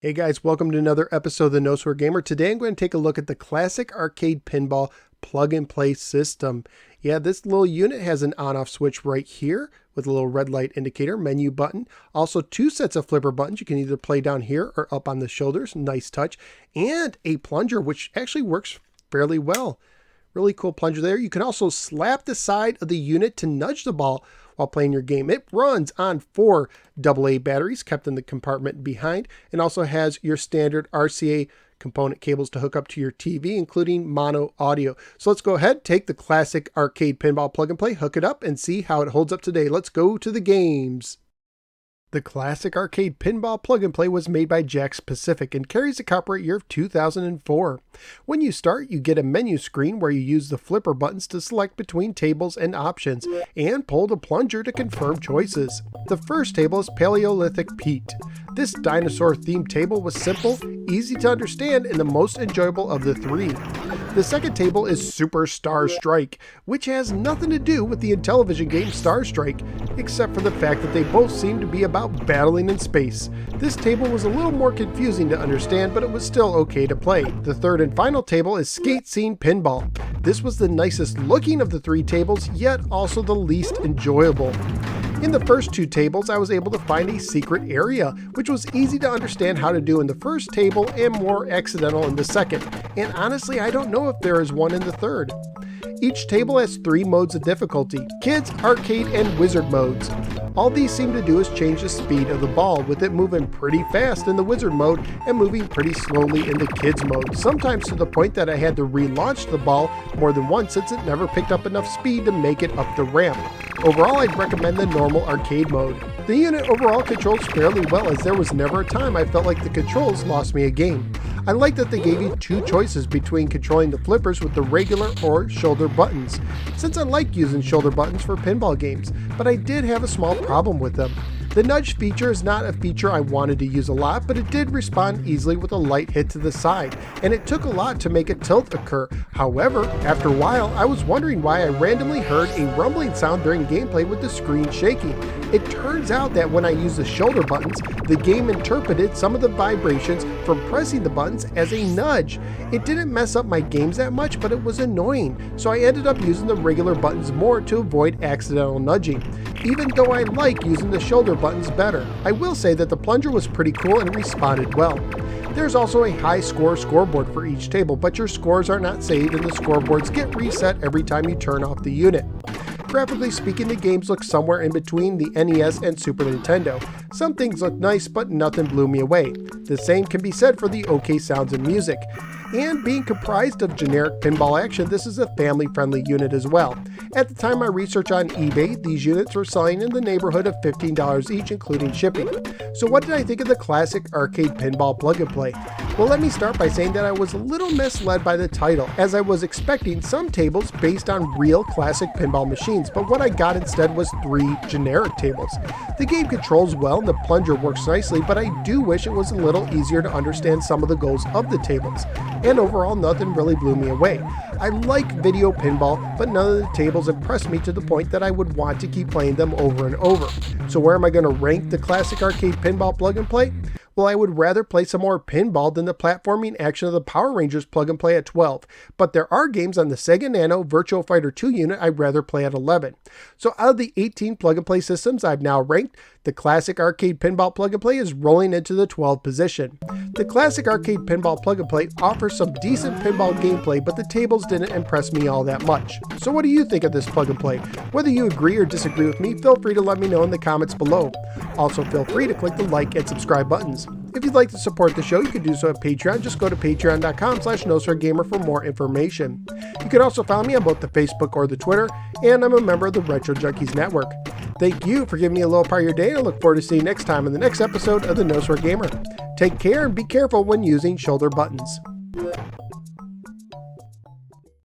Hey guys, welcome to another episode of the No Swear Gamer. Today I'm going to take a look at the classic arcade pinball plug-and-play system. Yeah, this little unit has an on-off switch right here with a little red light indicator, menu button. Also 2 sets of flipper buttons. You can either play down here or up on the shoulders. Nice touch. And a plunger, which actually works fairly well. Really cool plunger there. You can also slap the side of the unit to nudge the ball while playing your game. It runs on 4 AA batteries kept in the compartment behind, and also has your standard RCA component cables to hook up to your TV, including mono audio. So let's go ahead, take the classic arcade pinball plug and play, hook it up, and see how it holds up today. Let's go to the games. The classic arcade pinball plug and play was made by Jakks Pacific and carries a copyright year of 2004. When you start, you get a menu screen where you use the flipper buttons to select between tables and options, and pull the plunger to confirm choices. The first table is Paleolithic Pete. This dinosaur-themed table was simple, easy to understand, and the most enjoyable of the 3. The second table is Super Star Strike, which has nothing to do with the Intellivision game Star Strike, except for the fact that they both seem to be about battling in space. This table was a little more confusing to understand, but it was still okay to play. The third and final table is Skate Scene Pinball. This was the nicest looking of the 3 tables, yet also the least enjoyable. In the first 2 tables, I was able to find a secret area, which was easy to understand how to do in the first table and more accidental in the second. And honestly, I don't know if there is one in the third. Each table has 3 modes of difficulty: Kids, Arcade, and Wizard modes. All these seem to do is change the speed of the ball, with it moving pretty fast in the Wizard mode and moving pretty slowly in the Kids mode, sometimes to the point that I had to relaunch the ball more than once since it never picked up enough speed to make it up the ramp. Overall, I'd recommend the normal arcade mode. The unit overall controls fairly well, as there was never a time I felt like the controls lost me a game. I like that they gave you 2 choices between controlling the flippers with the regular or shoulder buttons, since I like using shoulder buttons for pinball games, but I did have a small problem with them. The nudge feature is not a feature I wanted to use a lot, but it did respond easily with a light hit to the side, and it took a lot to make a tilt occur. However, after a while, I was wondering why I randomly heard a rumbling sound during gameplay with the screen shaking. It turns out that when I used the shoulder buttons, the game interpreted some of the vibrations from pressing the buttons as a nudge. It didn't mess up my games that much, but it was annoying, so I ended up using the regular buttons more to avoid accidental nudging, even though I like using the shoulder buttons better. I will say that the plunger was pretty cool and responded well. There's also a high score scoreboard for each table, but your scores are not saved and the scoreboards get reset every time you turn off the unit. Graphically speaking, the games look somewhere in between the NES and Super Nintendo. Some things look nice, but nothing blew me away. The same can be said for the OK sounds and music. And being comprised of generic pinball action, this is a family-friendly unit as well. At the time of my research on eBay, these units were selling in the neighborhood of $15 each, including shipping. So what did I think of the classic arcade pinball plug and play? Well, let me start by saying that I was a little misled by the title, as I was expecting some tables based on real classic pinball machines, but what I got instead was 3 generic tables. The game controls well and the plunger works nicely, but I do wish it was a little easier to understand some of the goals of the tables. And overall, nothing really blew me away. I like video pinball, but none of the tables impressed me to the point that I would want to keep playing them over and over. So where am I going to rank the classic arcade pinball plug and play? Well, I would rather play some more pinball than the platforming action of the Power Rangers plug and play at 12, but there are games on the Sega Nano Virtua Fighter 2 unit I'd rather play at 11. So out of the 18 plug and play systems I've now ranked, the classic arcade pinball plug and play is rolling into the 12th position. The classic arcade pinball plug and play offers some decent pinball gameplay, but the tables didn't impress me all that much. So what do you think of this plug and play? Whether you agree or disagree with me, feel free to let me know in the comments below. Also, feel free to click the like and subscribe buttons. If you'd like to support the show, you can do so at Patreon. Just go to patreon.com/NoSwearGamer for more information. You can also follow me on both the Facebook or the Twitter, and I'm a member of the Retro Junkies Network. Thank you for giving me a little part of your day, and I look forward to seeing you next time in the next episode of the No Swear Gamer. Take care and be careful when using shoulder buttons.